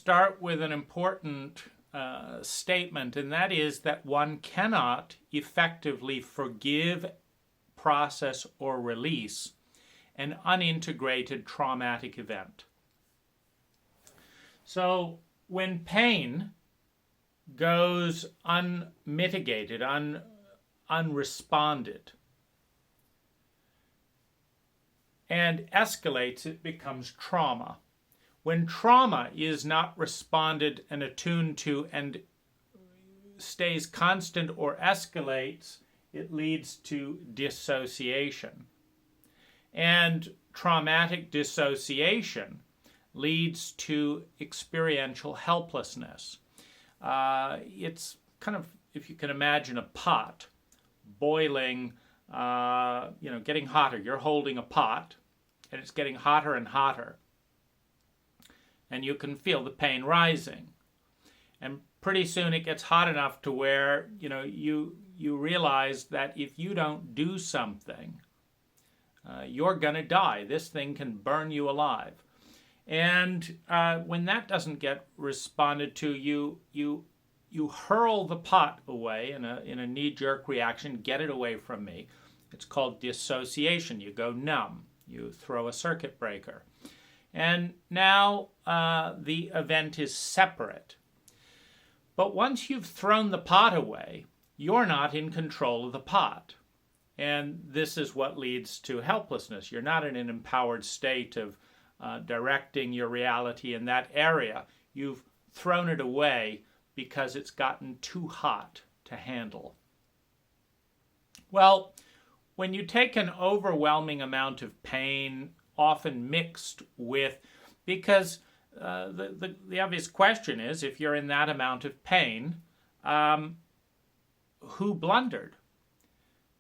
start with an important statement, and that is that one cannot effectively forgive, process, or release an unintegrated traumatic event. So when pain goes unmitigated, unresponded, and escalates, it becomes trauma. When trauma is not responded and attuned to and stays constant or escalates, it leads to dissociation. And traumatic dissociation leads to experiential helplessness. It's kind of, if you can imagine a pot boiling, getting hotter. You're holding a pot and it's getting hotter and hotter. And you can feel the pain rising. And pretty soon it gets hot enough to where, you realize that if you don't do something, you're going to die. This thing can burn you alive. And when that doesn't get responded to, you hurl the pot away in a knee-jerk reaction, get it away from me. It's called dissociation. You go numb. You throw a circuit breaker. And now the event is separate. But once you've thrown the pot away, you're not in control of the pot. And this is what leads to helplessness. You're not in an empowered state of directing your reality in that area. You've thrown it away because it's gotten too hot to handle. Well, when you take an overwhelming amount of pain, often mixed with, because the obvious question is, if you're in that amount of pain, who blundered?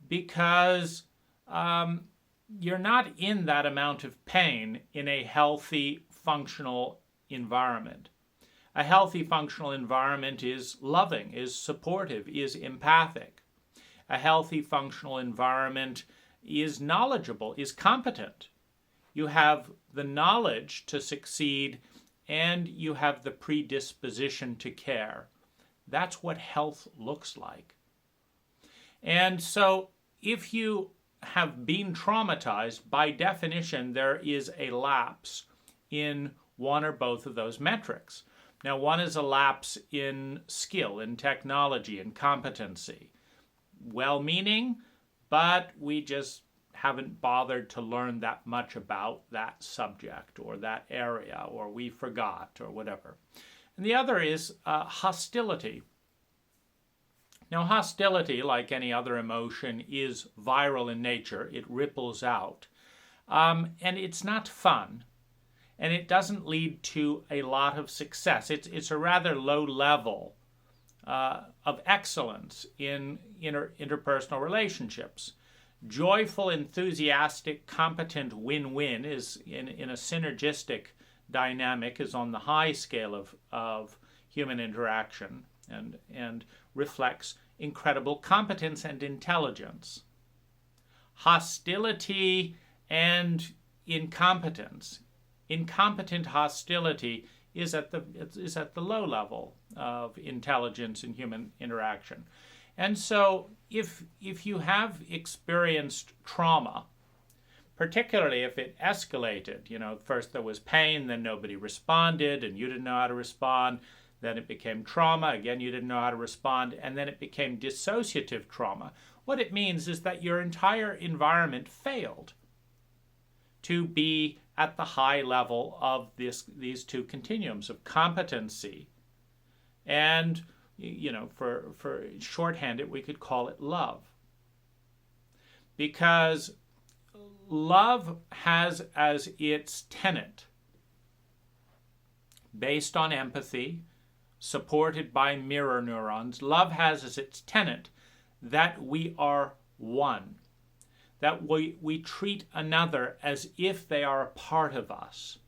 Because you're not in that amount of pain in a healthy, functional environment. A healthy, functional environment is loving, is supportive, is empathic. A healthy, functional environment is knowledgeable, is competent. You have the knowledge to succeed, and you have the predisposition to care. That's what health looks like. And so if you have been traumatized, by definition, there is a lapse in one or both of those metrics. Now, one is a lapse in skill, in technology, in competency. Well-meaning, but we just haven't bothered to learn that much about that subject or that area, or we forgot, or whatever. And the other is hostility. Now, hostility, like any other emotion, is viral in nature. It ripples out. And it's not fun. And it doesn't lead to a lot of success. It's a rather low level of excellence in interpersonal relationships. Joyful, enthusiastic, competent win-win is in a synergistic dynamic, is on the high scale of human interaction and reflects incredible competence and intelligence. Hostility and incompetence. Incompetent hostility is at the low level of intelligence in human interaction. And so if you have experienced trauma, particularly if it escalated, first there was pain, then nobody responded, and you didn't know how to respond, then it became trauma, again you didn't know how to respond, and then it became dissociative trauma. What it means is that your entire environment failed to be at the high level of these two continuums of competency and, for shorthand it, we could call it love. Because love has as its tenet, based on empathy, supported by mirror neurons, love has as its tenet that we are one. That we treat another as if they are a part of us.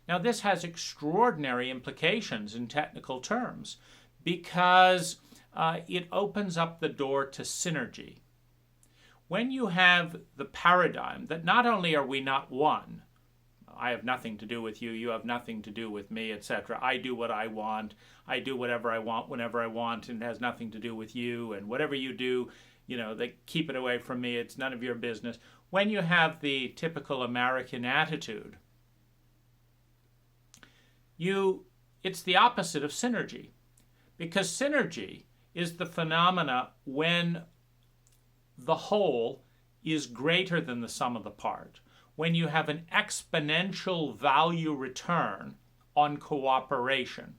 Now, this has extraordinary implications in technical terms because it opens up the door to synergy. When you have the paradigm that not only are we not one, I have nothing to do with you, you have nothing to do with me, etc. I do what I want, I do whatever I want whenever I want, and it has nothing to do with you, and whatever you do, they keep it away from me, it's none of your business. When you have the typical American attitude, it's the opposite of synergy, because synergy is the phenomena when the whole is greater than the sum of the part, when you have an exponential value return on cooperation.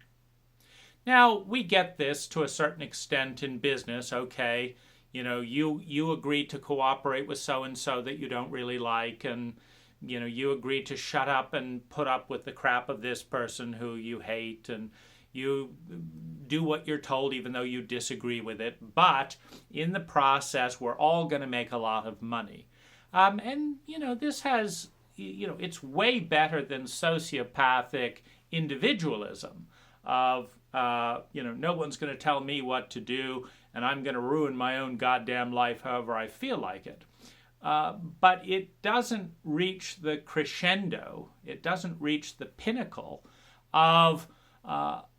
Now, we get this to a certain extent in business. Okay, you agree to cooperate with so-and-so that you don't really like, and you agree to shut up and put up with the crap of this person who you hate, and you do what you're told even though you disagree with it. But in the process, we're all going to make a lot of money. This has, it's way better than sociopathic individualism of, no one's going to tell me what to do, and I'm going to ruin my own goddamn life however I feel like it. But it doesn't reach the crescendo, it doesn't reach the pinnacle of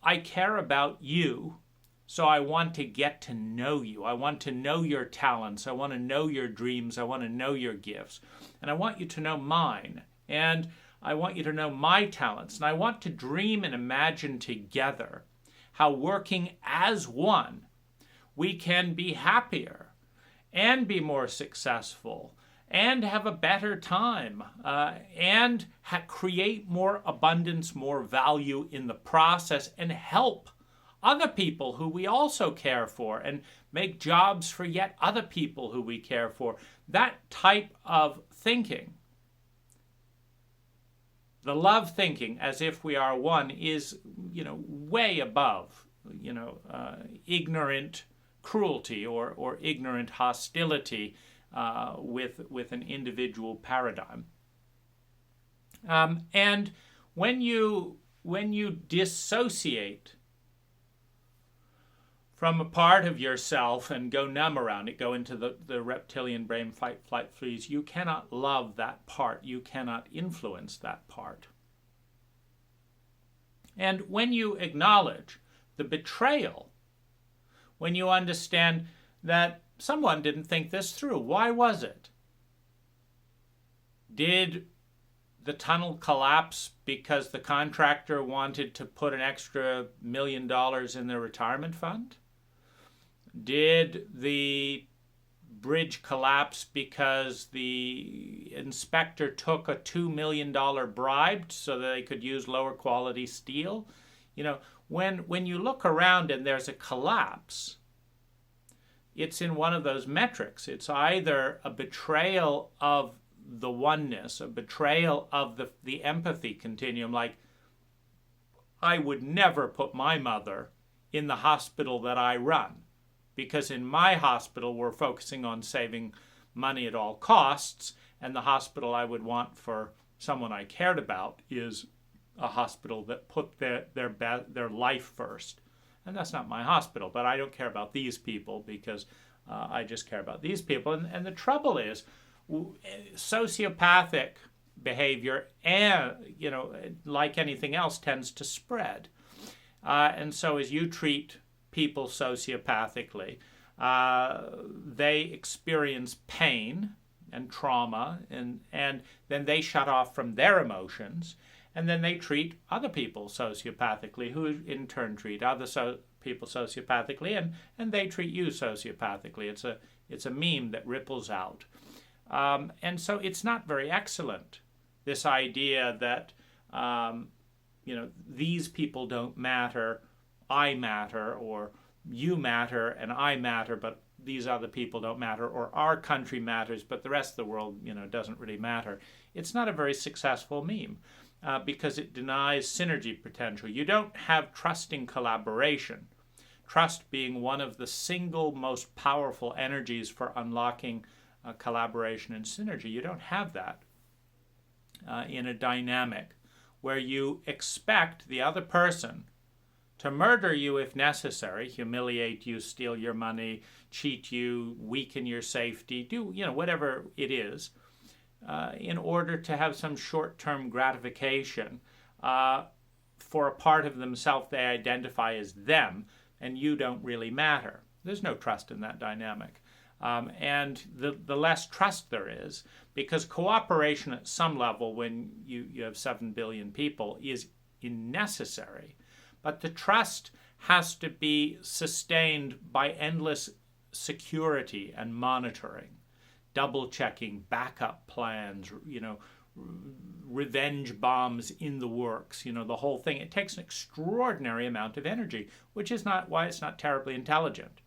I care about you, so I want to get to know you. I want to know your talents. I want to know your dreams. I want to know your gifts. And I want you to know mine. And I want you to know my talents. And I want to dream and imagine together how, working as one, we can be happier and be more successful and have a better time, and create more abundance, more value in the process, and help other people who we also care for, and make jobs for yet other people who we care for. That type of thinking, the love thinking as if we are one, is way above ignorant cruelty or ignorant hostility with an individual paradigm. And when you dissociate from a part of yourself and go numb around it, go into the reptilian brain, fight, flight, freeze, you cannot love that part. You cannot influence that part. And when you acknowledge the betrayal, when you understand that someone didn't think this through. Why was it? Did the tunnel collapse because the contractor wanted to put an extra $1 million in their retirement fund? Did the bridge collapse because the inspector took a $2 million bribe so that they could use lower quality steel? When you look around and there's a collapse, it's in one of those metrics. It's either a betrayal of the oneness, a betrayal of the empathy continuum, like, I would never put my mother in the hospital that I run, because in my hospital we're focusing on saving money at all costs, and the hospital I would want for someone I cared about is a hospital that put their life first. And that's not my hospital, but I don't care about these people because I just care about these people. And the trouble is, sociopathic behavior, and like anything else, tends to spread. And so as you treat people sociopathically, they experience pain and trauma, and then they shut off from their emotions. And then they treat other people sociopathically, who in turn treat other people sociopathically, and they treat you sociopathically. It's a meme that ripples out. And so it's not very excellent, this idea that, these people don't matter, I matter, or you matter and I matter, but these other people don't matter, or our country matters, but the rest of the world, doesn't really matter. It's not a very successful meme. Because it denies synergy potential. You don't have trusting collaboration. Trust being one of the single most powerful energies for unlocking collaboration and synergy. You don't have that in a dynamic where you expect the other person to murder you if necessary, humiliate you, steal your money, cheat you, weaken your safety, do whatever it is. in order to have some short-term gratification for a part of themselves they identify as them, and you don't really matter. There's no trust in that dynamic. And the less trust there is, because cooperation at some level when you have 7 billion people is necessary, but the trust has to be sustained by endless security and monitoring, double-checking, backup plans, revenge bombs in the works, the whole thing. It takes an extraordinary amount of energy, which is not why it's not terribly intelligent.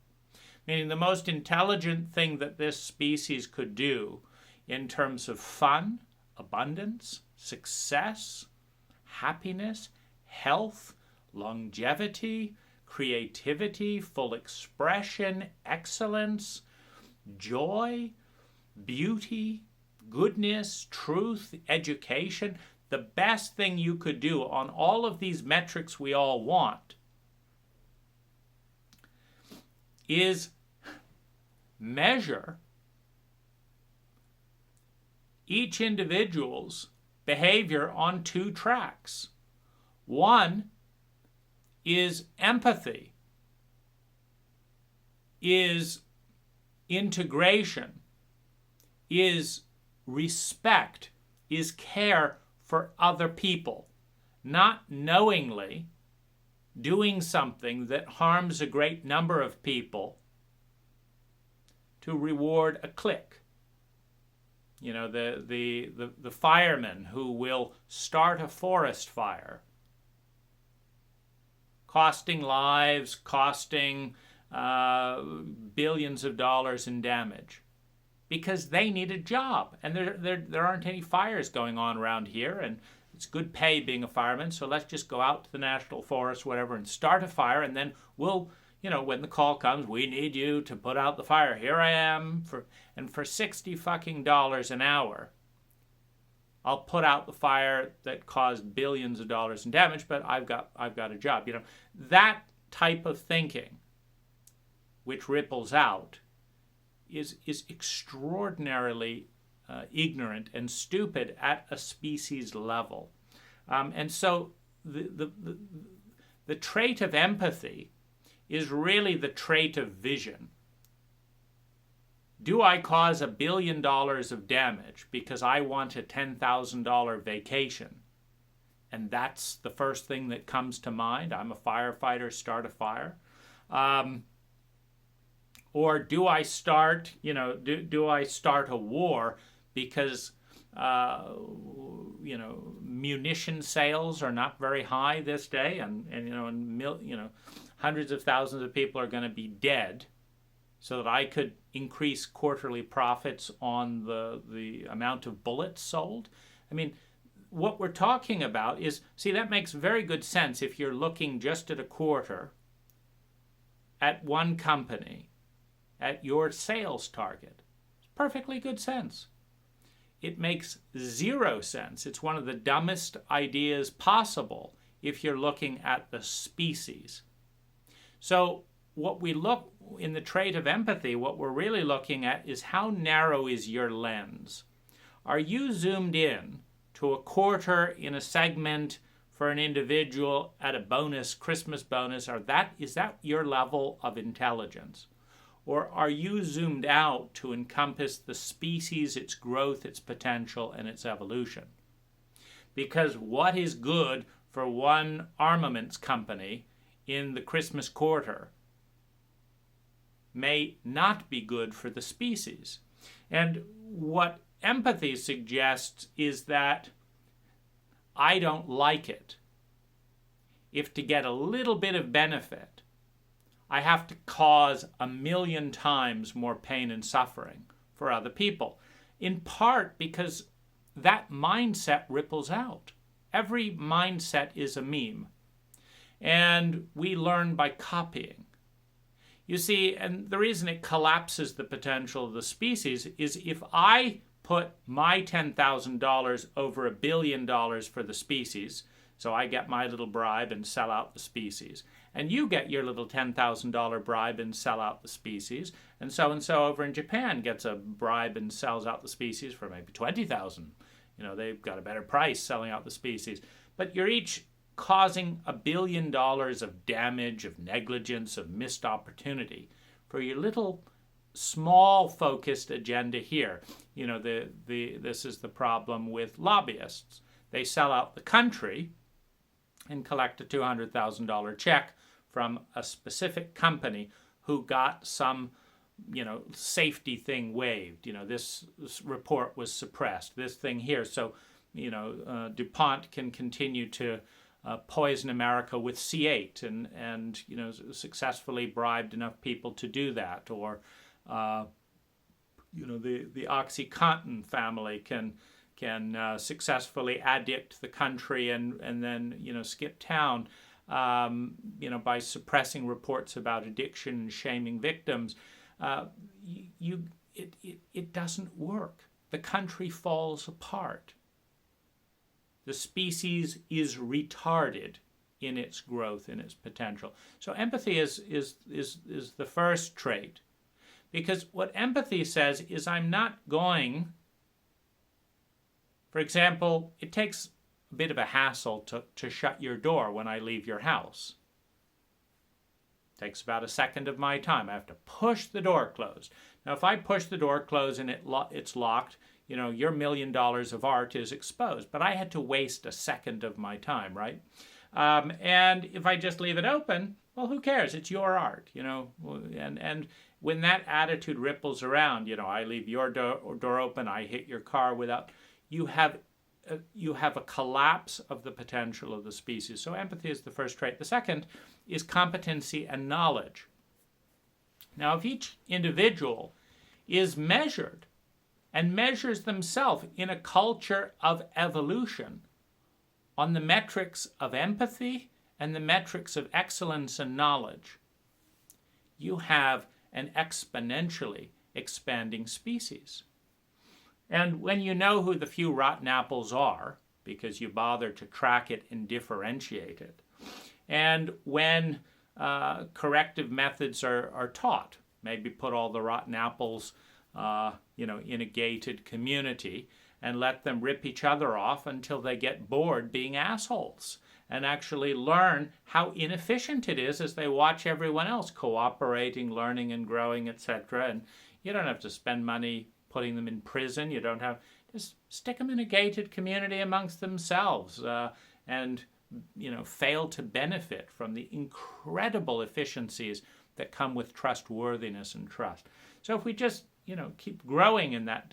Meaning the most intelligent thing that this species could do in terms of fun, abundance, success, happiness, health, longevity, creativity, full expression, excellence, joy, beauty, goodness, truth, education, the best thing you could do on all of these metrics we all want is measure each individual's behavior on 2 tracks. One is empathy, is integration, is respect, is care for other people, not knowingly doing something that harms a great number of people to reward a clique. The fireman who will start a forest fire, costing lives, costing billions of dollars in damage, because they need a job, and there aren't any fires going on around here, and it's good pay being a fireman, so let's just go out to the national forest, whatever, and start a fire, and then we'll, when the call comes, we need you to put out the fire. Here I am, for $60 fucking an hour, I'll put out the fire that caused billions of dollars in damage, but I've got a job. That type of thinking, which ripples out, is extraordinarily ignorant and stupid at a species level. And so the trait of empathy is really the trait of vision. Do I cause $1 billion of damage because I want a $10,000 vacation? And that's the first thing that comes to mind. I'm a firefighter, start a fire. Or do I start, do I start a war because, munition sales are not very high this day, and hundreds of thousands of people are going to be dead, so that I could increase quarterly profits on the amount of bullets sold? I mean, what we're talking about is, that makes very good sense if you're looking just at a quarter at one company, at your sales target. It's perfectly good sense. It makes 0 sense. It's one of the dumbest ideas possible if you're looking at the species. So what we look in the trait of empathy, what we're really looking at is how narrow is your lens. Are you zoomed in to a quarter in a segment for an individual at a bonus, Christmas bonus, or is that your level of intelligence? Or are you zoomed out to encompass the species, its growth, its potential, and its evolution? Because what is good for one armaments company in the Christmas quarter may not be good for the species. And what empathy suggests is that I don't like it. If to get a little bit of benefit, I have to cause 1,000,000 times more pain and suffering for other people. In part because that mindset ripples out. Every mindset is a meme. And we learn by copying. You see, and the reason it collapses the potential of the species is if I put my $10,000 over $1 billion for the species, So I get my little bribe and sell out the species. And you get your little $10,000 bribe and sell out the species. And so over in Japan gets a bribe and sells out the species for maybe $20,000. They've got a better price selling out the species. But you're each causing $1 billion of damage, of negligence, of missed opportunity for your little small focused agenda here. This is the problem with lobbyists. They sell out the country and collect a $200,000 check from a specific company who got some, safety thing waived. This report was suppressed, this thing here. So, DuPont can continue to poison America with C8 and successfully bribed enough people to do that. Or, the OxyContin family can successfully addict the country and then skip town by suppressing reports about addiction and shaming victims. It doesn't work. The country falls apart. The species is retarded in its growth, in its potential. So empathy is the first trait, because what empathy says is I'm not going. For example, it takes a bit of a hassle to shut your door when I leave your house. It takes about a second of my time. I have to push the door closed. Now, if I push the door closed and it's locked, your $1 million of art is exposed. But I had to waste a second of my time, right? And if I just leave it open, well, who cares? It's your art, And when that attitude ripples around, I leave your door open, I hit your car without. You have a collapse of the potential of the species. So empathy is the first trait. The second is competency and knowledge. Now, if each individual is measured and measures themselves in a culture of evolution on the metrics of empathy and the metrics of excellence and knowledge, you have an exponentially expanding species. And when you know who the few rotten apples are, because you bother to track it and differentiate it, and when corrective methods are taught, maybe put all the rotten apples, in a gated community and let them rip each other off until they get bored being assholes, and actually learn how inefficient it is as they watch everyone else cooperating, learning and growing, etc. And you don't have to spend money putting them in prison. You don't have, just stick them in a gated community amongst themselves and fail to benefit from the incredible efficiencies that come with trustworthiness and trust. So if we just keep growing in that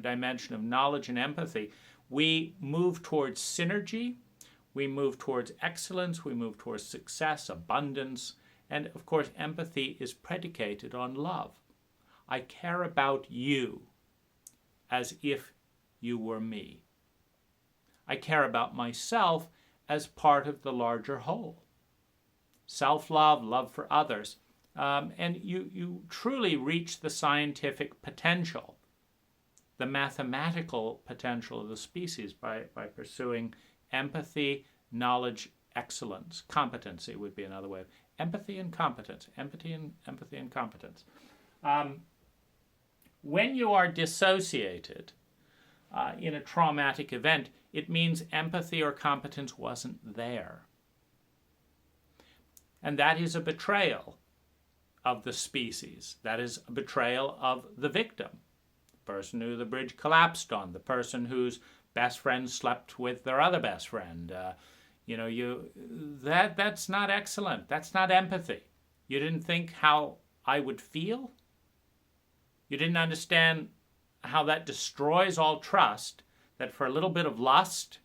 dimension of knowledge and empathy, we move towards synergy, we move towards excellence, we move towards success, abundance, and of course empathy is predicated on love. I care about you as if you were me. I care about myself as part of the larger whole. Self-love, love for others. And you truly reach the scientific potential, the mathematical potential of the species by pursuing empathy, knowledge, excellence. Competency would be another way of empathy and competence. Empathy and competence. When you are dissociated in a traumatic event, it means empathy or competence wasn't there. And that is a betrayal of the species. That is a betrayal of the victim, the person who the bridge collapsed on, the person whose best friend slept with their other best friend. That's not excellent. That's not empathy. You didn't think how I would feel. You didn't understand how that destroys all trust, that for a little bit of lust,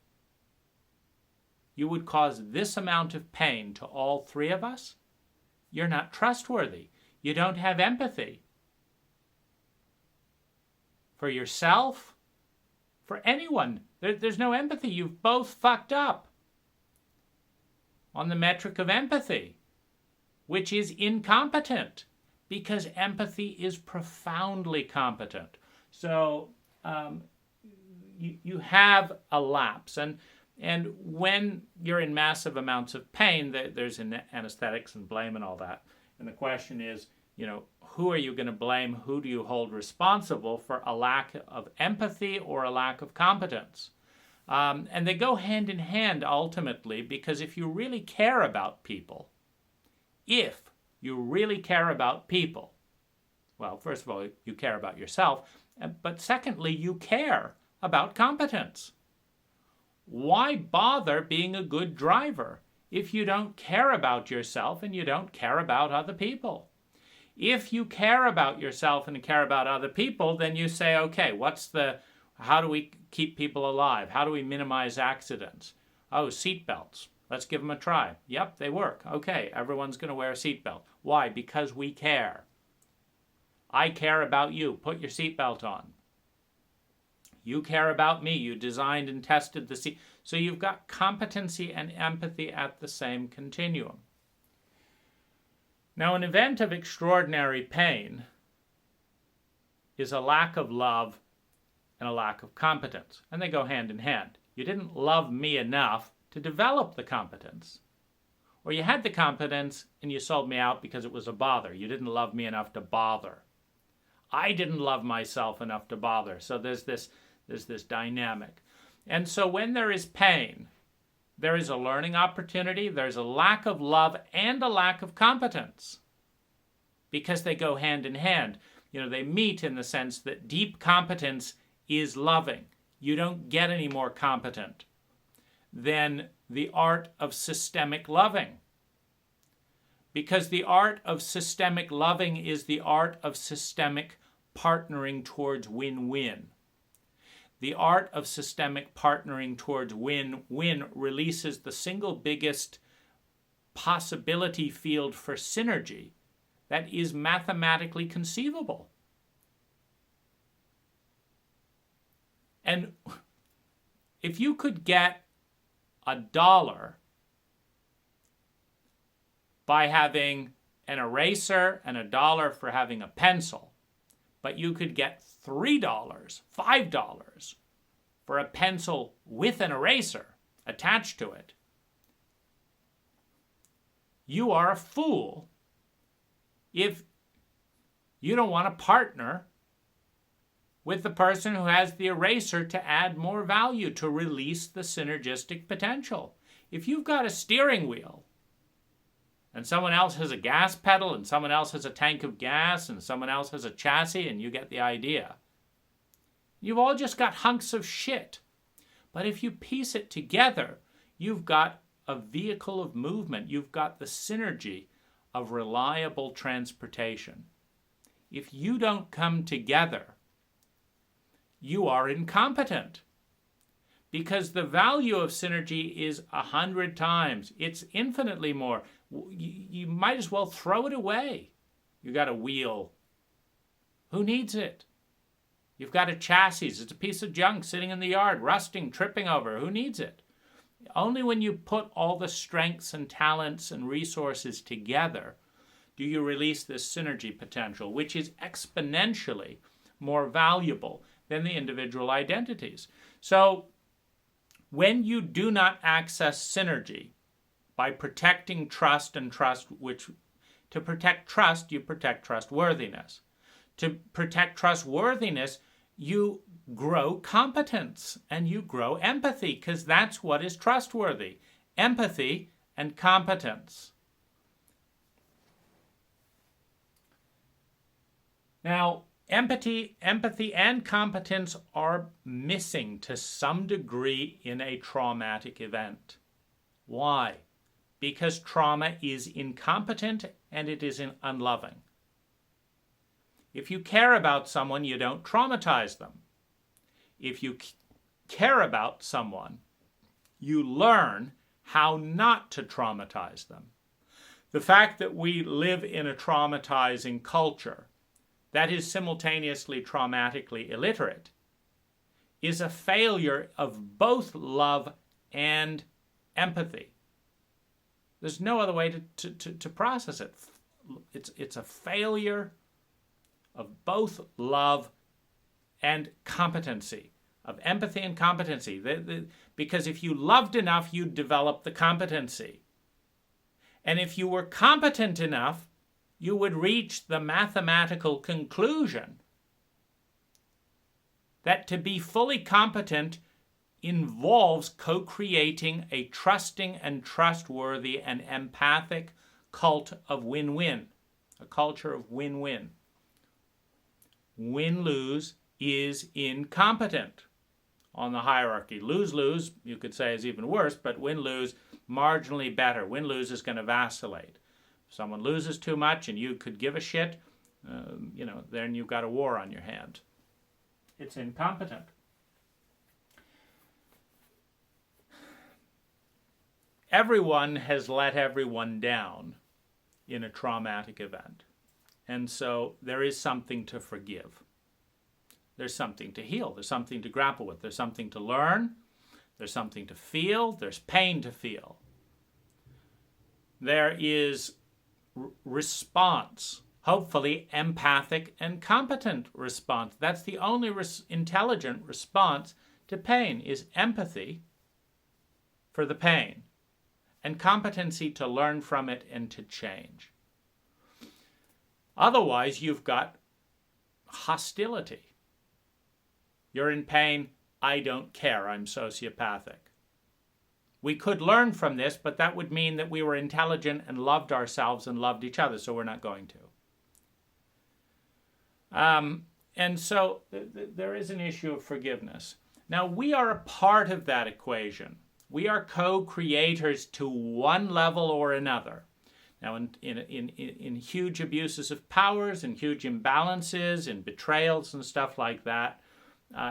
you would cause this amount of pain to all three of us. You're not trustworthy. You don't have empathy. For yourself, for anyone, there's no empathy. You've both fucked up on the metric of empathy, which is incompetent, because empathy is profoundly competent. So you have a lapse. And And when you're in massive amounts of pain, there's anesthetics and blame and all that. And the question is, who are you going to blame? Who do you hold responsible for a lack of empathy or a lack of competence? And they go hand in hand ultimately, because if you really care about people, well, first of all, you care about yourself, but secondly, you care about competence. Why bother being a good driver if you don't care about yourself and you don't care about other people? If you care about yourself and care about other people, then you say, okay, how do we keep people alive? How do we minimize accidents? Oh, seatbelts. Let's give them a try. Yep, they work. Okay, everyone's going to wear a seatbelt. Why? Because we care. I care about you. Put your seatbelt on. You care about me. You designed and tested the seat. So you've got competency and empathy at the same continuum. Now, an event of extraordinary pain is a lack of love and a lack of competence, and they go hand in hand. You didn't love me enough to develop the competence, or you had the competence and you sold me out because it was a bother. You didn't love me enough to bother. I didn't love myself enough to bother. So there's this dynamic. And so when there is pain, there is a learning opportunity, there's a lack of love and a lack of competence, because they go hand in hand. They meet in the sense that deep competence is loving. You don't get any more competent than the art of systemic loving, because the art of systemic loving is the art of systemic partnering towards win-win. The art of systemic partnering towards win-win releases the single biggest possibility field for synergy that is mathematically conceivable. And if you could get $1 by having an eraser and $1 for having a pencil, but you could get $3, $5 for a pencil with an eraser attached to it, you are a fool if you don't want to partner with the person who has the eraser to add more value, to release the synergistic potential. If you've got a steering wheel and someone else has a gas pedal and someone else has a tank of gas and someone else has a chassis, and you get the idea, you've all just got hunks of shit. But if you piece it together, you've got a vehicle of movement. You've got the synergy of reliable transportation. If you don't come together, you are incompetent, because the value of synergy is 100 times. It's infinitely more. You might as well throw it away. You got a wheel. Who needs it? You've got a chassis. It's a piece of junk sitting in the yard, rusting, tripping over. Who needs it? Only when you put all the strengths and talents and resources together do you release this synergy potential, which is exponentially more valuable than the individual identities. So when you do not access synergy by protecting trust and trust, to protect trust, you protect trustworthiness. To protect trustworthiness, you grow competence and you grow empathy, because that's what is trustworthy: empathy and competence. Now, empathy and competence are missing to some degree in a traumatic event. Why? Because trauma is incompetent and it is unloving. If you care about someone, you don't traumatize them. If you care about someone, you learn how not to traumatize them. The fact that we live in a traumatizing culture that is simultaneously traumatically illiterate is a failure of both love and empathy. There's no other way to process it. It's a failure of both love and competency, of empathy and competency. Because if you loved enough, you'd develop the competency. And if you were competent enough, you would reach the mathematical conclusion that to be fully competent involves co-creating a trusting and trustworthy and empathic cult of win-win, a culture of win-win. Win-lose is incompetent on the hierarchy. Lose-lose, you could say, is even worse, but win-lose, marginally better. Win-lose is going to vacillate. If someone loses too much and you could give a shit, then you've got a war on your hands. It's incompetent. Everyone has let everyone down in a traumatic event. And so there is something to forgive. There's something to heal. There's something to grapple with. There's something to learn. There's something to feel. There's pain to feel. There is response, hopefully empathic and competent response. That's the only intelligent response to pain, is empathy for the pain and competency to learn from it and to change. Otherwise, you've got hostility. You're in pain, I don't care, I'm sociopathic. We could learn from this, but that would mean that we were intelligent and loved ourselves and loved each other, so we're not going to. And so there is an issue of forgiveness. Now, we are a part of that equation. We are co-creators to one level or another. Now, in huge abuses of powers and huge imbalances and betrayals and stuff like that,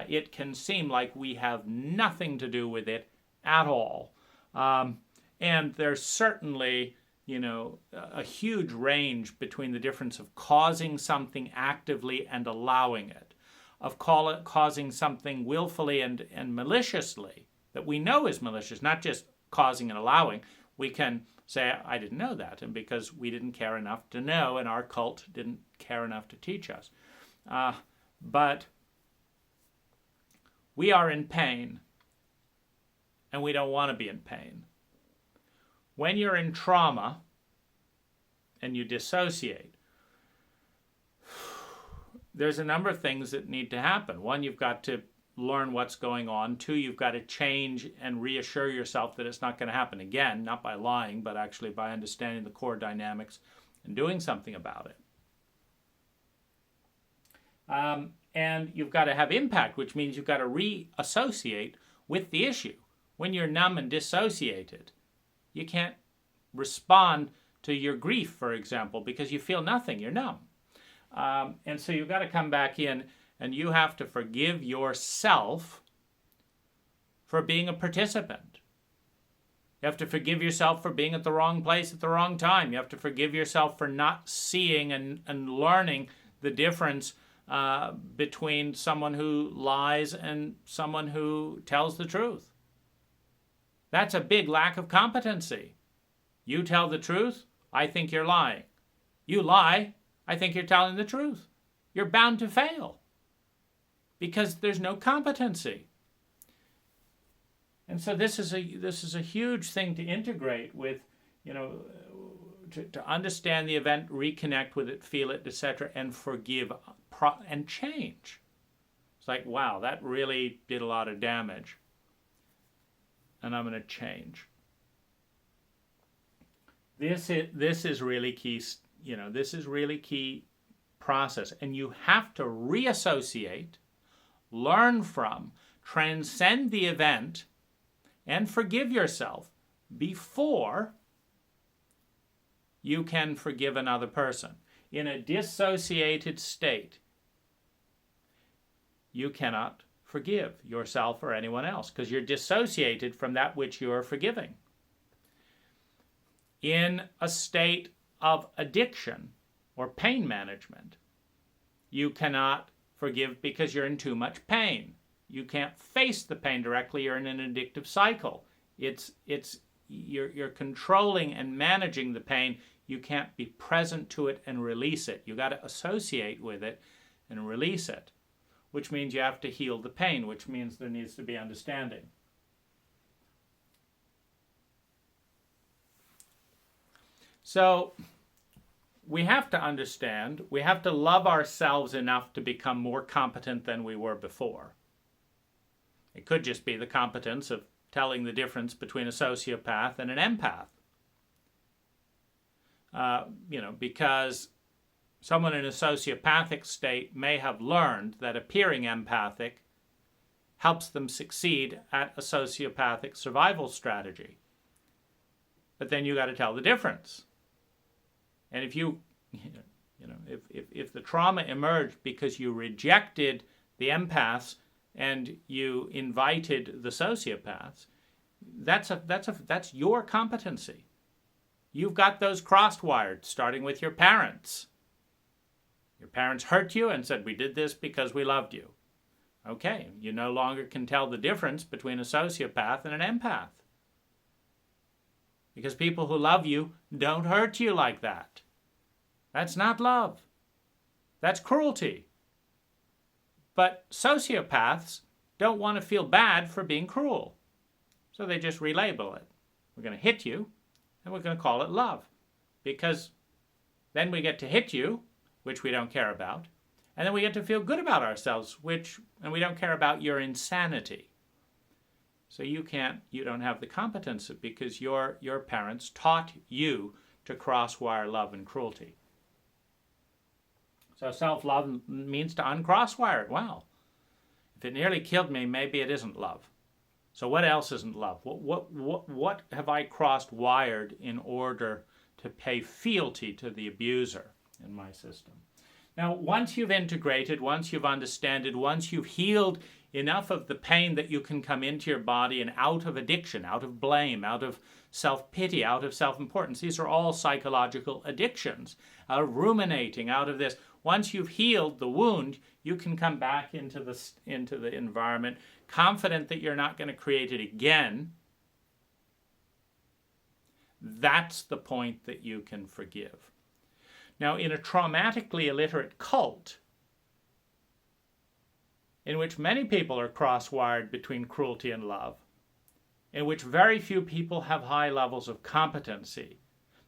it can seem like we have nothing to do with it at all. And there's certainly, a huge range between the difference of causing something actively and allowing it, of causing something willfully and maliciously that we know is malicious, not just causing and allowing. We can say, I didn't know that, and because we didn't care enough to know, and our cult didn't care enough to teach us. But we are in pain, and we don't want to be in pain. When you're in trauma and you dissociate, there's a number of things that need to happen. One, you've got to learn what's going on. Two, you've got to change and reassure yourself that it's not going to happen again, not by lying, but actually by understanding the core dynamics and doing something about it. And you've got to have impact, which means you've got to reassociate with the issue. When you're numb and dissociated, you can't respond to your grief, for example, because you feel nothing, you're numb. And so you've got to come back in, and you have to forgive yourself for being a participant. You have to forgive yourself for being at the wrong place at the wrong time. You have to forgive yourself for not seeing and learning the difference between someone who lies and someone who tells the truth. That's a big lack of competency. You tell the truth, I think you're lying. You lie, I think you're telling the truth. You're bound to fail because there's no competency. And so this is a huge thing to integrate with, to understand the event, reconnect with it, feel it, etc., and forgive and change. It's like, wow, that really did a lot of damage, and I'm going to change. This is really key. This is really key process, and you have to reassociate, learn from, transcend the event, and forgive yourself before you can forgive another person. In a dissociated state, you cannot forgive yourself or anyone else because you're dissociated from that which you are forgiving. In a state of addiction or pain management, you cannot forgive because you're in too much pain. You can't face the pain directly. You're in an addictive cycle. You're controlling and managing the pain. You can't be present to it and release it. You got to associate with it and release it. which means you have to heal the pain, which means there needs to be understanding. So we have to understand, we have to love ourselves enough to become more competent than we were before. It could just be the competence of telling the difference between a sociopath and an empath. Because someone in a sociopathic state may have learned that appearing empathic helps them succeed at a sociopathic survival strategy. But then you got to tell the difference. And if if the trauma emerged because you rejected the empaths and you invited the sociopaths, that's your competency. You've got those cross-wired, starting with your parents. Your parents hurt you and said, we did this because we loved you. Okay, you no longer can tell the difference between a sociopath and an empath. Because people who love you don't hurt you like that. That's not love. That's cruelty. But sociopaths don't want to feel bad for being cruel. So they just relabel it. We're going to hit you, and we're going to call it love. Because then we get to hit you, which we don't care about, and then we get to feel good about ourselves, and we don't care about your insanity. So you don't have the competence because your parents taught you to crosswire love and cruelty. So self-love means to uncrosswire it. Wow. If it nearly killed me, maybe it isn't love. So what else isn't love? What have I cross-wired in order to pay fealty to the abuser in my system? Now, once you've integrated, once you've understood, once you've healed enough of the pain that you can come into your body and out of addiction, out of blame, out of self-pity, out of self-importance. These are all psychological addictions, out of ruminating, out of this. Once you've healed the wound, you can come back into the environment confident that you're not going to create it again. That's the point that you can forgive. Now, in a traumatically illiterate cult, in which many people are cross-wired between cruelty and love, in which very few people have high levels of competency,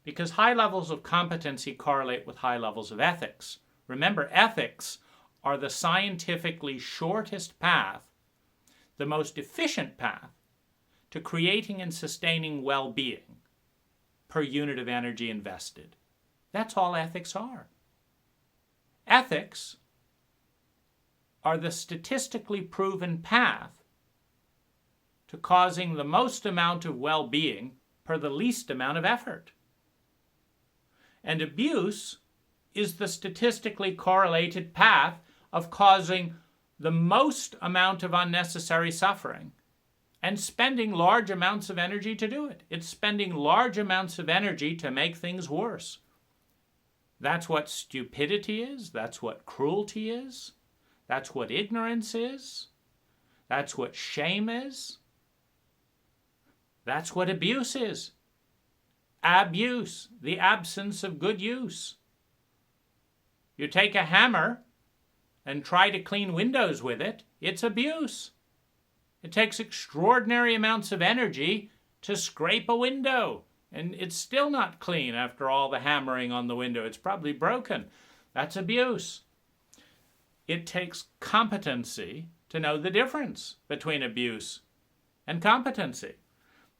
because high levels of competency correlate with high levels of ethics. Remember, ethics are the scientifically shortest path, the most efficient path to creating and sustaining well-being per unit of energy invested. That's all ethics are. Ethics are the statistically proven path to causing the most amount of well-being per the least amount of effort. And abuse is the statistically correlated path of causing the most amount of unnecessary suffering and spending large amounts of energy to do it. It's spending large amounts of energy to make things worse. That's what stupidity is. That's what cruelty is. That's what ignorance is. That's what shame is. That's what abuse is. Abuse, the absence of good use. You take a hammer and try to clean windows with it, it's abuse. It takes extraordinary amounts of energy to scrape a window, and it's still not clean after all the hammering on the window. It's probably broken. That's abuse. It takes competency to know the difference between abuse and competency.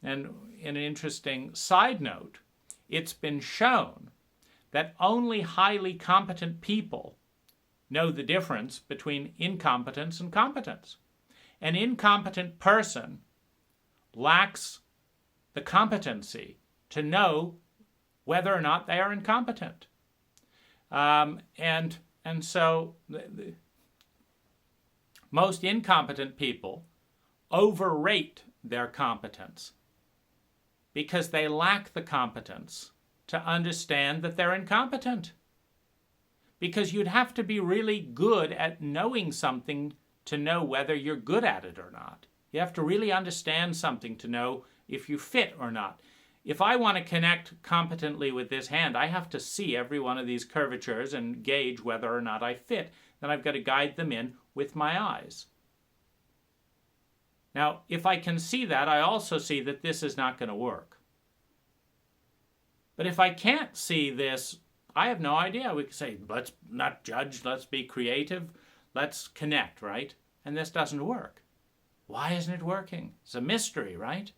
And in an interesting side note, it's been shown that only highly competent people know the difference between incompetence and competence. An incompetent person lacks the competency to know whether or not they are incompetent. And so most incompetent people overrate their competence because they lack the competence to understand that they're incompetent. Because you'd have to be really good at knowing something to know whether you're good at it or not. You have to really understand something to know if you fit or not. If I want to connect competently with this hand, I have to see every one of these curvatures and gauge whether or not I fit. Then I've got to guide them in with my eyes. Now, if I can see that, I also see that this is not going to work. But if I can't see this, I have no idea. We could say, let's not judge, let's be creative, let's connect, right? And this doesn't work. Why isn't it working? It's a mystery, right?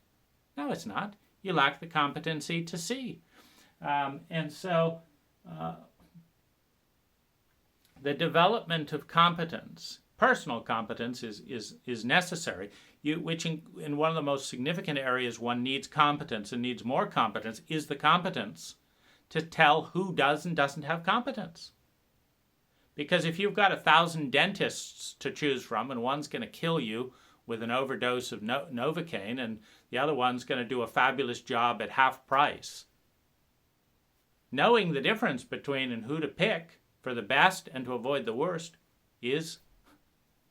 No, it's not. You lack the competency to see. And so the development of competence, personal competence, is necessary, which in one of the most significant areas one needs competence and needs more competence is the competence to tell who does and doesn't have competence. Because if you've got 1,000 dentists to choose from and one's going to kill you with an overdose of Novocaine and the other one's going to do a fabulous job at half price, knowing the difference between and who to pick for the best and to avoid the worst is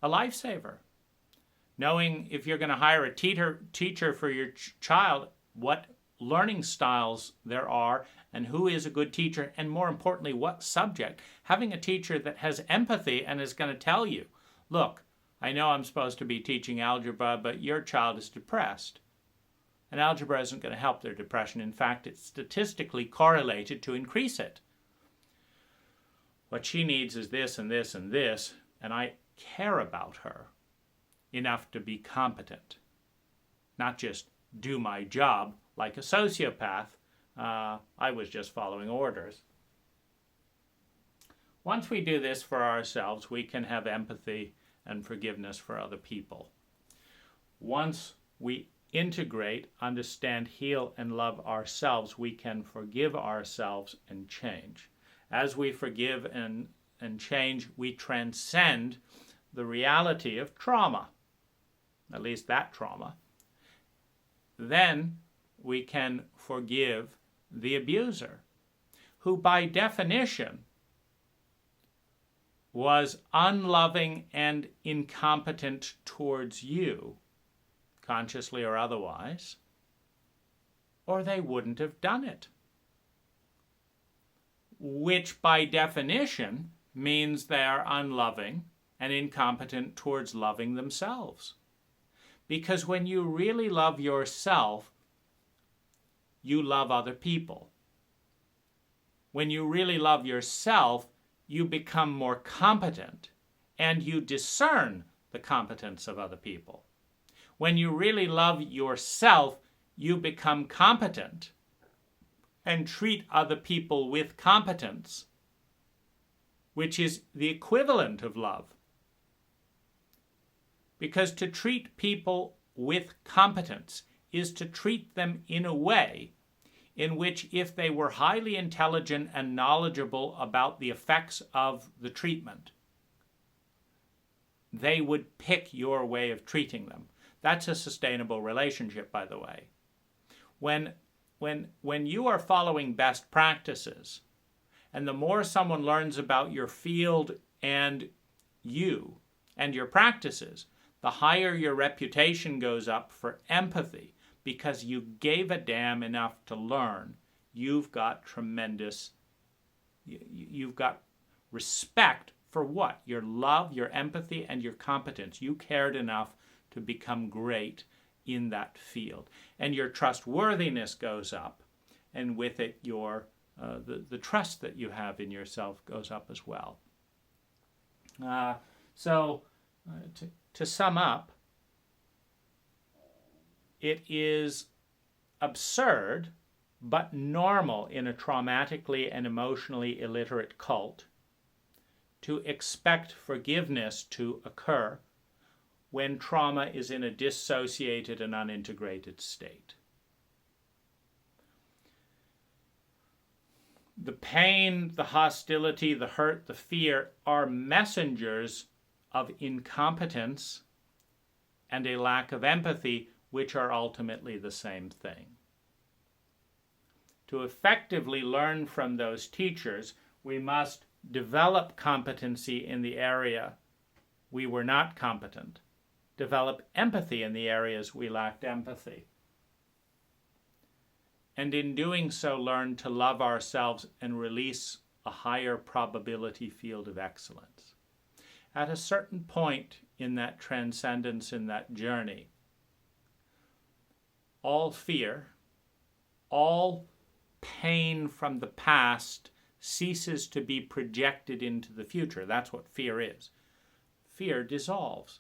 a lifesaver. Knowing if you're going to hire a teacher for your child, what learning styles there are and who is a good teacher, and more importantly, what subject. Having a teacher that has empathy and is going to tell you, look, I know I'm supposed to be teaching algebra, but your child is depressed. And algebra isn't going to help their depression. In fact, it's statistically correlated to increase it. What she needs is this and this and this, and I care about her enough to be competent, not just do my job like a sociopath. I was just following orders. Once we do this for ourselves, we can have empathy and forgiveness for other people. Once we integrate, understand, heal, and love ourselves, we can forgive ourselves and change. As we forgive and change, we transcend the reality of trauma, at least that trauma. Then we can forgive the abuser, who by definition was unloving and incompetent towards you, consciously or otherwise, or they wouldn't have done it. Which by definition means they are unloving and incompetent towards loving themselves. Because when you really love yourself, you love other people. When you really love yourself, you become more competent and you discern the competence of other people. When you really love yourself, you become competent and treat other people with competence, which is the equivalent of love. Because to treat people with competence is to treat them in a way in which, if they were highly intelligent and knowledgeable about the effects of the treatment, they would pick your way of treating them. That's a sustainable relationship, by the way. When you are following best practices, and the more someone learns about your field and you and your practices, the higher your reputation goes up for empathy, because you gave a damn enough to learn. You've got you've got respect for what? Your love, your empathy, and your competence. You cared enough to become great in that field. And your trustworthiness goes up, and with it your the trust that you have in yourself goes up as well. To sum up, it is absurd but normal in a traumatically and emotionally illiterate cult to expect forgiveness to occur when trauma is in a dissociated and unintegrated state. The pain, the hostility, the hurt, the fear are messengers of incompetence and a lack of empathy, which are ultimately the same thing. To effectively learn from those teachers, we must develop competency in the area we were not competent, develop empathy in the areas we lacked empathy, and in doing so learn to love ourselves and release a higher probability field of excellence. at a certain point in that transcendence, in that journey, all fear, all pain from the past ceases to be projected into the future. That's what fear is. Fear dissolves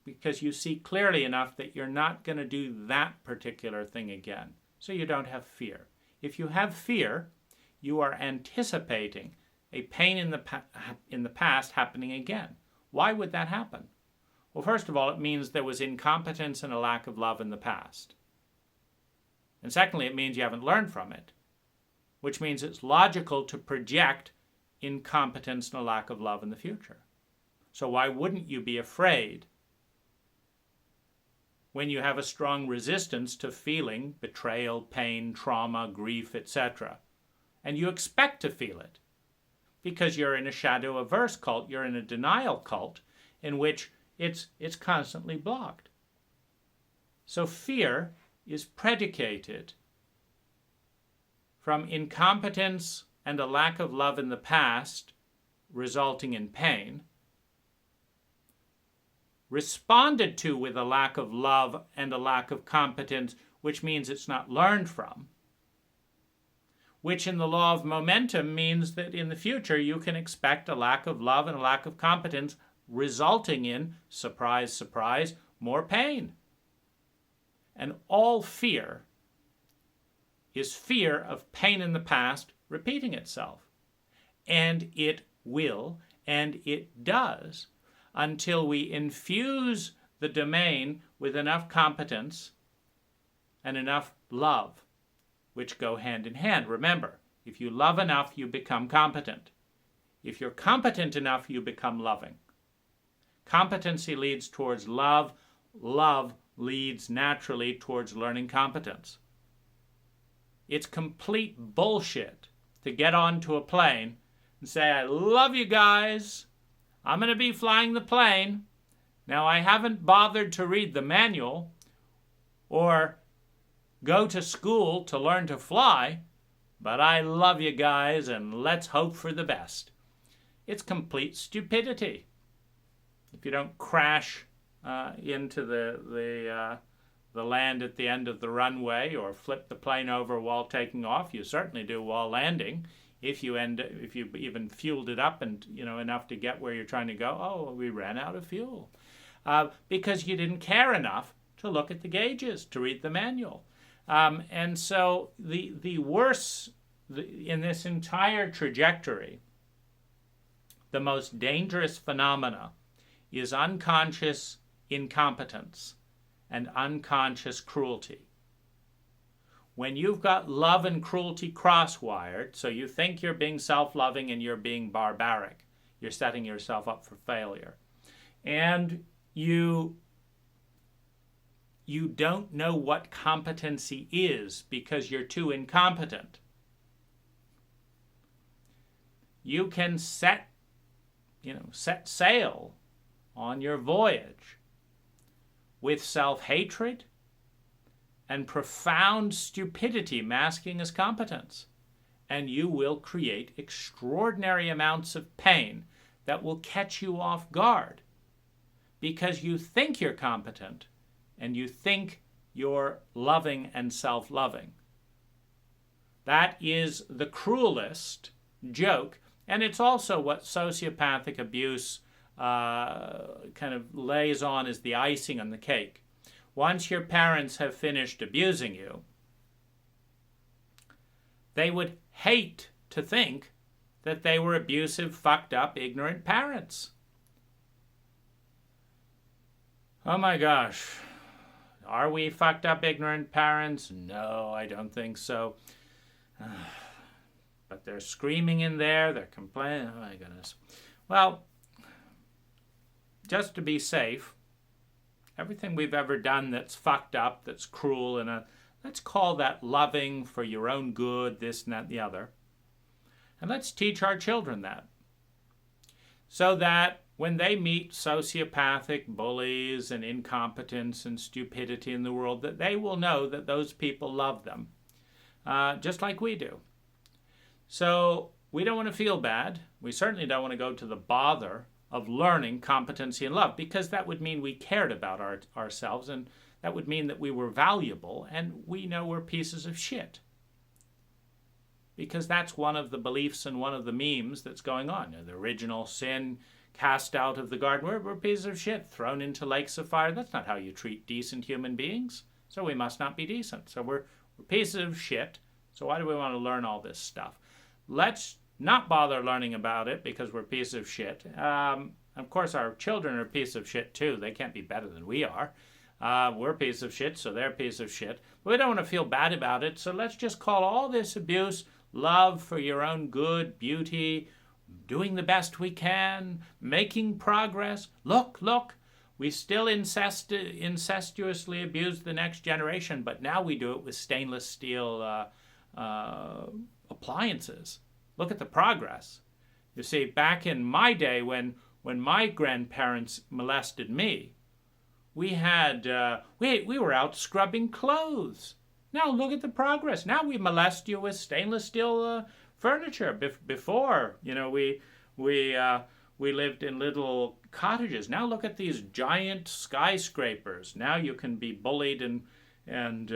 because you see clearly enough that you're not going to do that particular thing again. So you don't have fear. If you have fear, you are anticipating a pain in the past happening again. Why would that happen? Well, first of all, it means there was incompetence and a lack of love in the past. And secondly, it means you haven't learned from it, which means it's logical to project incompetence and a lack of love in the future. So why wouldn't you be afraid when you have a strong resistance to feeling betrayal, pain, trauma, grief, etc.? And you expect to feel it because you're in a shadow-averse cult, you're in a denial cult in which it's constantly blocked. So fear is predicated from incompetence and a lack of love in the past, resulting in pain, responded to with a lack of love and a lack of competence, which means it's not learned from, which in the law of momentum means that in the future you can expect a lack of love and a lack of competence, resulting in, surprise, surprise, more pain. And all fear is fear of pain in the past repeating itself. And it will, and it does, until we infuse the domain with enough competence and enough love, which go hand in hand. Remember, if you love enough, you become competent. If you're competent enough, you become loving. Competency leads towards love. Love leads naturally towards learning competence. It's complete bullshit to get onto a plane and say, I love you guys. I'm going to be flying the plane. Now, I haven't bothered to read the manual or go to school to learn to fly, but I love you guys and let's hope for the best. It's complete stupidity. If you don't crash into the land at the end of the runway or flip the plane over while taking off, you certainly do while landing. If you even fueled it up and enough to get where you're trying to go, oh, we ran out of fuel, because you didn't care enough to look at the gauges, to read the manual, and so the worse in this entire trajectory, the most dangerous phenomena is unconscious incompetence and unconscious cruelty. When you've got love and cruelty cross-wired, so you think you're being self-loving and you're being barbaric, you're setting yourself up for failure. And you don't know what competency is because you're too incompetent. You can set sail on your voyage with self-hatred and profound stupidity masking as competence, and you will create extraordinary amounts of pain that will catch you off guard because you think you're competent and you think you're loving and self-loving. That is the cruelest joke, and it's also what sociopathic abuse kind of lays on as the icing on the cake. Once your parents have finished abusing you, they would hate to think that they were abusive, fucked up, ignorant parents. Oh my gosh. Are we fucked up, ignorant parents? No, I don't think so. But they're screaming in there, they're complaining. Oh my goodness. Well, just to be safe, everything we've ever done that's fucked up, that's cruel, and let's call that loving for your own good, this and that and the other. And let's teach our children that. So that when they meet sociopathic bullies and incompetence and stupidity in the world, that they will know that those people love them, just like we do. So we don't want to feel bad. We certainly don't want to go to the bother of learning competency and love, because that would mean we cared about ourselves, and that would mean that we were valuable, and we know we're pieces of shit. Because that's one of the beliefs and one of the memes that's going on. The original sin, cast out of the garden, we're pieces of shit, thrown into lakes of fire. That's not how you treat decent human beings. So we must not be decent. So we're pieces of shit. So why do we want to learn all this stuff? Let's not bother learning about it because we're pieces of shit. Of course, our children are pieces of shit too. They can't be better than we are. We're pieces of shit, so they're pieces of shit. But we don't want to feel bad about it, so let's just call all this abuse love for your own good, beauty, doing the best we can, making progress. Look, we still incestuously abuse the next generation, but now we do it with stainless steel appliances. Look at the progress. You see, back in my day when my grandparents molested me, we were out scrubbing clothes. Now look at the progress. Now we molest you with stainless steel furniture. Before, we lived in little cottages. Now look at these giant skyscrapers. Now you can be bullied and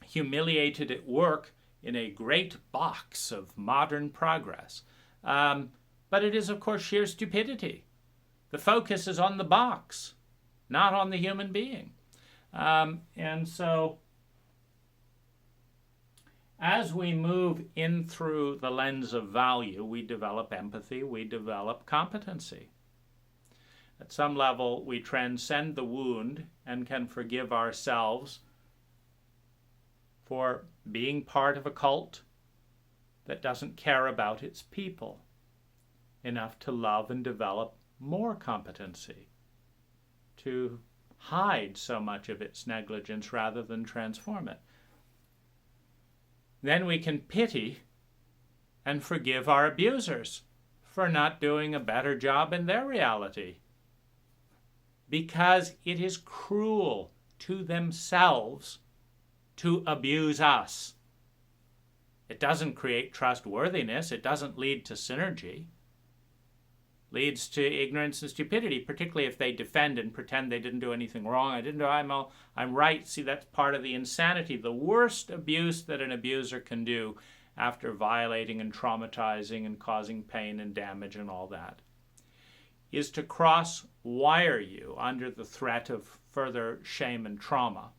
humiliated at work in a great box of modern progress. But it is, of course, sheer stupidity. The focus is on the box, not on the human being. And so, as we move in through the lens of value, we develop empathy, we develop competency. At some level, we transcend the wound and can forgive ourselves for being part of a cult that doesn't care about its people enough to love and develop more competency, to hide so much of its negligence rather than transform it. Then we can pity and forgive our abusers for not doing a better job in their reality, because it is cruel to themselves to abuse us. It doesn't create trustworthiness. It doesn't lead to synergy. Leads to ignorance and stupidity, particularly if they defend and pretend they didn't do anything wrong. I'm right. See, that's part of the insanity. The worst abuse that an abuser can do after violating and traumatizing and causing pain and damage and all that is to cross-wire you under the threat of further shame and trauma.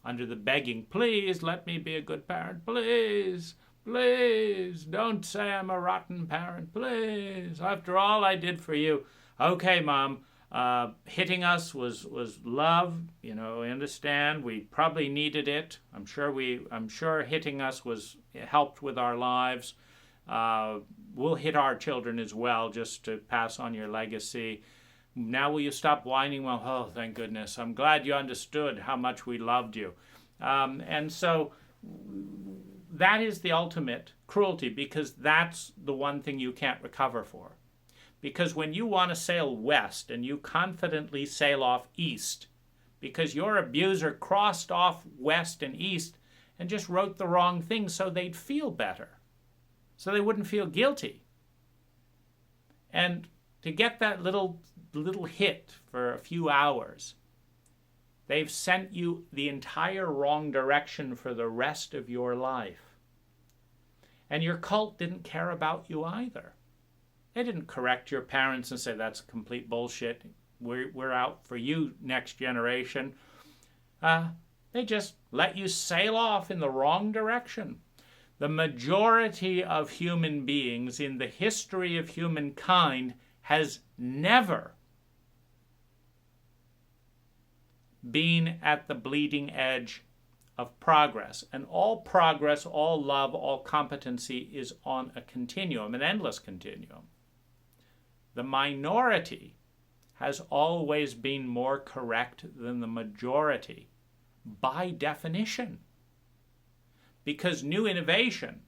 Under the begging, please let me be a good parent, please. Please, don't say I'm a rotten parent, please. After all I did for you. Okay, Mom, hitting us was love. We understand. We probably needed it. I'm sure hitting us helped with our lives. We'll hit our children as well, just to pass on your legacy. Now will you stop whining? Well, oh, thank goodness. I'm glad you understood how much we loved you. And so that is the ultimate cruelty, because that's the one thing you can't recover for. Because when you want to sail west and you confidently sail off east, because your abuser crossed off west and east and just wrote the wrong thing so they'd feel better, so they wouldn't feel guilty. And to get that little hit for a few hours, they've sent you the entire wrong direction for the rest of your life. And your cult didn't care about you either. They didn't correct your parents and say, that's complete bullshit. We're out for you, next generation. They just let you sail off in the wrong direction. The majority of human beings in the history of humankind has never been at the bleeding edge of progress. And all progress, all love, all competency is on a continuum, an endless continuum. The minority has always been more correct than the majority, by definition. Because new innovation,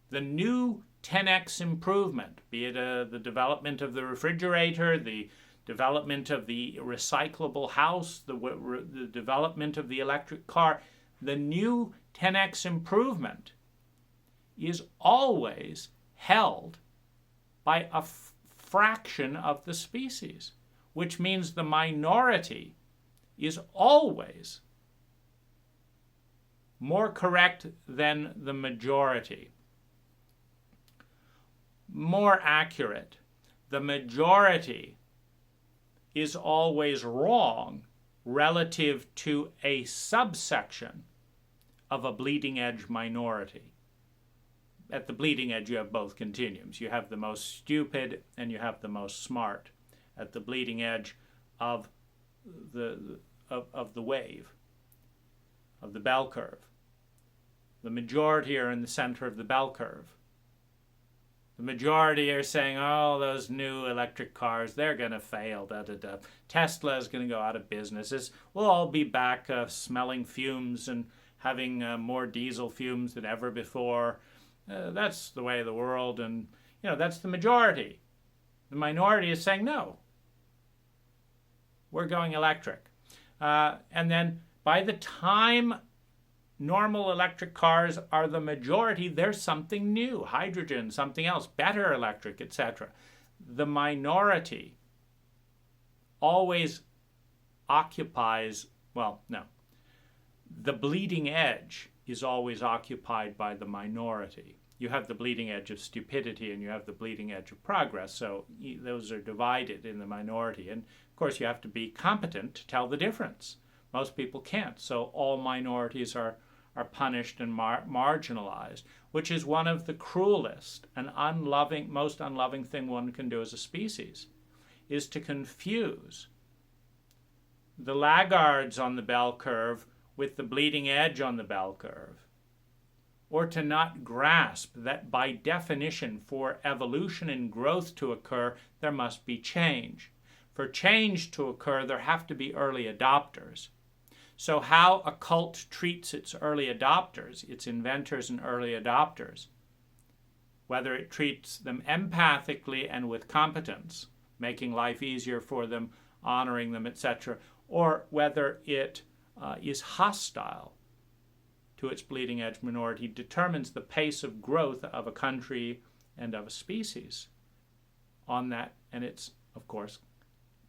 the new 10x improvement, be it the development of the refrigerator, the development of the recyclable house, the development of the electric car, the new 10x improvement is always held by a fraction of the species, which means the minority is always more correct than the majority. More accurate, the majority is always wrong relative to a subsection of a bleeding edge minority. At the bleeding edge, you have both continuums. You have the most stupid and you have the most smart at the bleeding edge of the wave, of the bell curve. The majority are in the center of the bell curve. The majority are saying, oh, those new electric cars, they're going to fail. Tesla is going to go out of business. We'll all be back smelling fumes and having more diesel fumes than ever before. That's the way of the world. And, that's the majority. The minority is saying, no, we're going electric. And then by the time normal electric cars are the majority, there's something new, hydrogen, something else, better electric, etc. The minority always occupies, the bleeding edge is always occupied by the minority. You have the bleeding edge of stupidity and you have the bleeding edge of progress, so those are divided in the minority. And of course you have to be competent to tell the difference. Most people can't, so all minorities are punished and marginalized, which is one of the cruelest and most unloving thing one can do as a species, is to confuse the laggards on the bell curve with the bleeding edge on the bell curve, or to not grasp that by definition for evolution and growth to occur, there must be change. For change to occur, there have to be early adopters. So how a cult treats its early adopters, its inventors and early adopters, whether it treats them empathically and with competence, making life easier for them, honoring them, etc., or whether it is hostile to its bleeding edge minority, determines the pace of growth of a country and of a species on that. And it's, of course,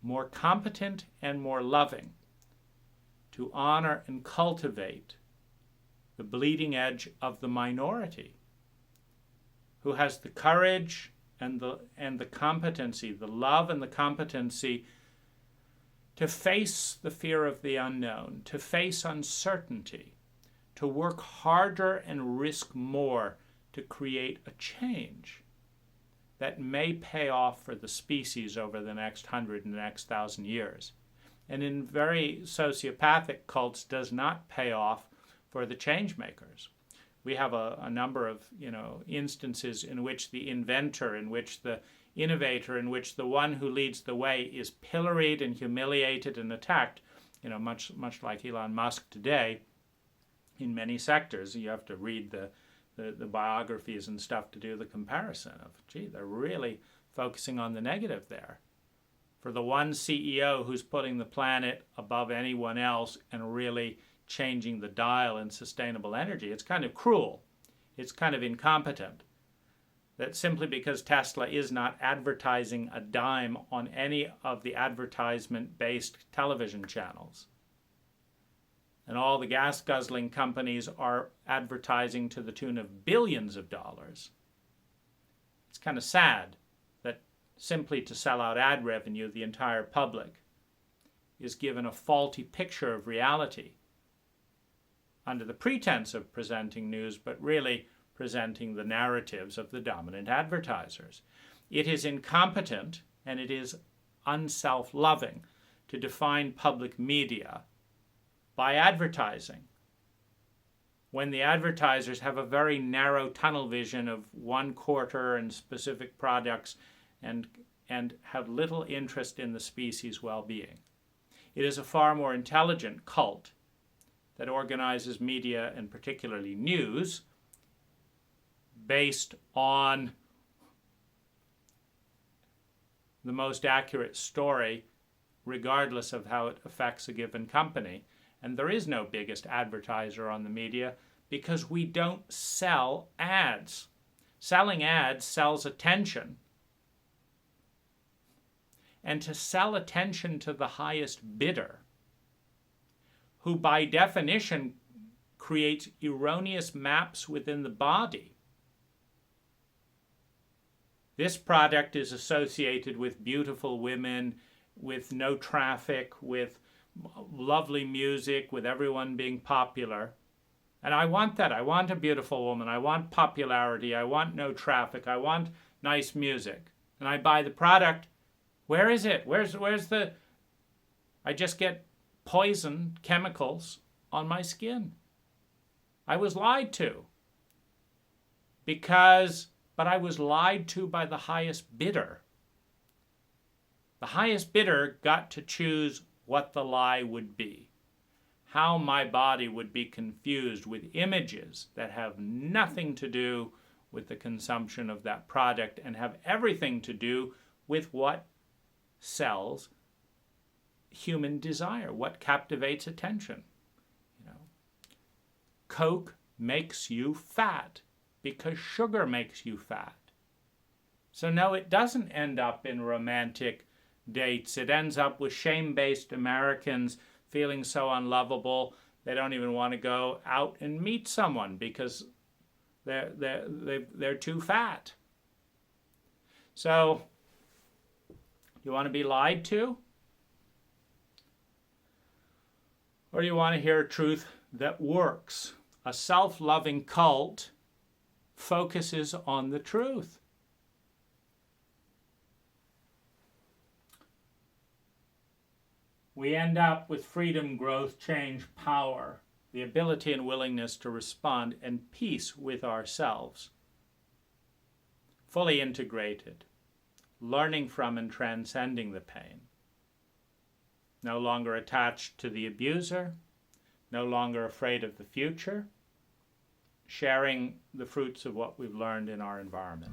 more competent and more loving to honor and cultivate the bleeding edge of the minority, who has the courage and the competency, the love and the competency to face the fear of the unknown, to face uncertainty, to work harder and risk more to create a change that may pay off for the species over the next 100 and the next 1,000 years. And in very sociopathic cults does not pay off for the change makers. We have a number of instances in which the inventor, in which the innovator, in which the one who leads the way is pilloried and humiliated and attacked, much like Elon Musk today in many sectors. You have to read the biographies and stuff to do the comparison of, they're really focusing on the negative there. For the one CEO who's putting the planet above anyone else and really changing the dial in sustainable energy, it's kind of cruel. It's kind of incompetent. That simply because Tesla is not advertising a dime on any of the advertisement-based television channels, and all the gas-guzzling companies are advertising to the tune of billions of dollars, it's kind of sad that simply to sell out ad revenue, the entire public is given a faulty picture of reality under the pretense of presenting news, but really presenting the narratives of the dominant advertisers. It is incompetent and it is unself-loving to define public media by advertising, when the advertisers have a very narrow tunnel vision of one quarter and specific products and have little interest in the species' well-being. It is a far more intelligent cult that organizes media, and particularly news, based on the most accurate story, regardless of how it affects a given company. And there is no biggest advertiser on the media because we don't sell ads. Selling ads sells attention and to sell attention to the highest bidder, who by definition creates erroneous maps within the body. This product is associated with beautiful women, with no traffic, with lovely music, with everyone being popular. And I want that. I want a beautiful woman. I want popularity. I want no traffic. I want nice music. And I buy the product. Where is it? Where's the... I just get poison chemicals on my skin. I was lied to. But I was lied to by the highest bidder. The highest bidder got to choose what the lie would be. How my body would be confused with images that have nothing to do with the consumption of that product and have everything to do with what sells human desire, what captivates attention. Coke makes you fat because sugar makes you fat. So no, it doesn't end up in romantic dates. It ends up with shame-based Americans feeling so unlovable they don't even want to go out and meet someone because they're too fat. So, you want to be lied to? Or do you want to hear a truth that works? A self-loving cult focuses on the truth. We end up with freedom, growth, change, power, the ability and willingness to respond, and peace with ourselves. Fully integrated, learning from and transcending the pain. No longer attached to the abuser, no longer afraid of the future, sharing the fruits of what we've learned in our environment.